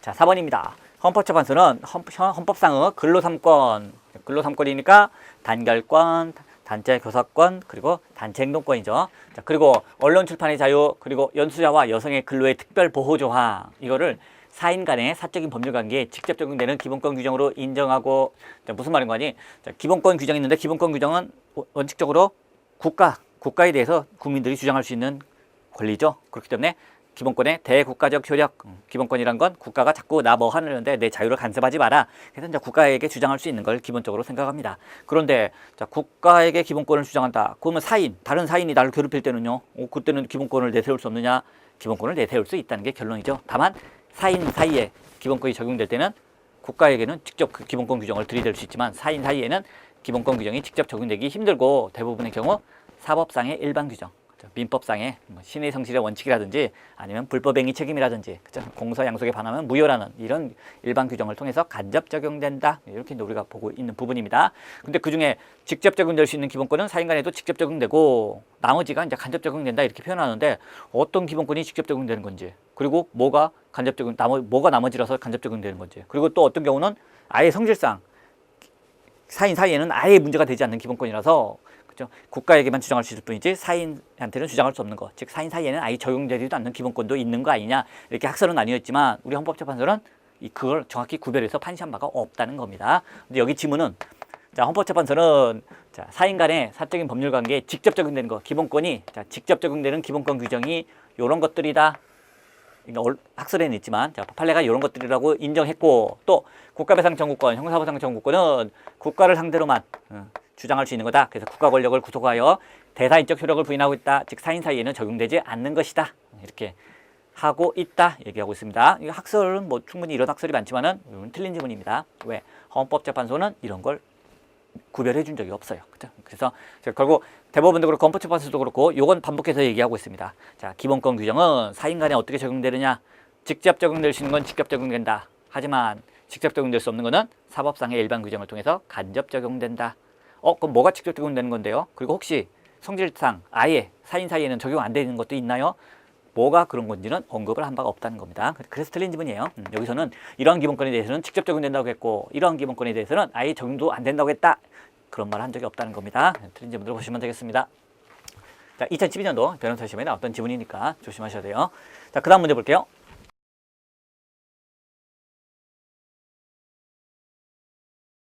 자, 4번입니다. 헌법재판소는 헌법상의 근로 3권이니까 단결권, 단체 교섭권, 그리고 단체 행동권이죠. 자, 그리고 언론 출판의 자유, 그리고 연수자와 여성의 근로의 특별 보호 조항, 이거를 사인 간의 사적인 법률 관계에 직접 적용되는 기본권 규정으로 인정하고. 자, 무슨 말인 거니? 자, 기본권 규정이 있는데 기본권 규정은 원칙적으로 국가에 대해서 국민들이 주장할 수 있는 권리죠. 그렇기 때문에 기본권의 대국가적 효력, 기본권이란 건 국가가 자꾸 나 뭐 하는데 내 자유를 간섭하지 마라. 그래서 이제 국가에게 주장할 수 있는 걸 기본적으로 생각합니다. 그런데 자, 국가에게 기본권을 주장한다. 그러면 다른 사인이 나를 괴롭힐 때는요. 그때는 기본권을 내세울 수 없느냐? 기본권을 내세울 수 있다는 게 결론이죠. 다만 사인 사이에 기본권이 적용될 때는 국가에게는 직접 그 기본권 규정을 들이댈 수 있지만 사인 사이에는 기본권 규정이 직접 적용되기 힘들고, 대부분의 경우 사법상의 일반 규정, 민법상의 신의 성실의 원칙이라든지 아니면 불법행위 책임이라든지, 공서양속에 반하면 무효라는 이런 일반 규정을 통해서 간접 적용된다, 이렇게 우리가 보고 있는 부분입니다. 근데 그중에 직접 적용될 수 있는 기본권은 사인 간에도 직접 적용되고 나머지가 이제 간접 적용된다 이렇게 표현하는데, 어떤 기본권이 직접 적용되는 건지, 그리고 뭐가 뭐가 나머지라서 간접 적용되는 건지, 그리고 또 어떤 경우는 아예 성질상 사인 사이에는 아예 문제가 되지 않는 기본권이라서, 그렇죠? 국가에게만 주장할 수 있을 뿐이지 사인한테는 주장할 수 없는 거, 즉 사인 사이에는 아예 적용되지도 않는 기본권도 있는 거 아니냐, 이렇게 학설은 나뉘었지만 우리 헌법재판소는 그걸 정확히 구별해서 판시한 바가 없다는 겁니다. 근데 여기 지문은, 자, 헌법재판소는 자, 사인 간의 사적인 법률 관계에 직접 적용되는 거, 기본권이 직접 적용되는 기본권 규정이 이런 것들이다. 학설에는 있지만 판례가 이런 것들이라고 인정했고, 또 국가배상 청구권, 형사보상 청구권은 국가를 상대로만 주장할 수 있는 거다. 그래서 국가 권력을 구속하여 대사인적 효력을 부인하고 있다. 즉 사인 사이에는 적용되지 않는 것이다. 이렇게 하고 있다 얘기하고 있습니다. 이 학설은 뭐 충분히 이런 학설이 많지만은 틀린 지문입니다. 왜? 헌법재판소는 이런 걸 구별해 준 적이 없어요. 그렇죠? 그래서 결국 대법원도 그렇고 헌법재판소도 그렇고 이건 반복해서 얘기하고 있습니다. 자, 기본권 규정은 사인 간에 어떻게 적용되느냐? 직접 적용될 수 있는 건 직접 적용된다. 하지만 직접 적용될 수 없는 거는 사법상의 일반 규정을 통해서 간접 적용된다. 그럼 뭐가 직접 적용되는 건데요? 그리고 혹시 성질상 아예 사인 사이에는 적용 안 되는 것도 있나요? 뭐가 그런 건지는 언급을 한 바가 없다는 겁니다. 그래서 틀린 지문이에요. 여기서는 이러한 기본권에 대해서는 직접 적용된다고 했고, 이러한 기본권에 대해서는 아예 적용도 안 된다고 했다. 그런 말 한 적이 없다는 겁니다. 틀린 지문들 보시면 되겠습니다. 자, 2012년도 변호사 시험에 나왔던 지문이니까 조심하셔야 돼요. 자, 그 다음 문제 볼게요.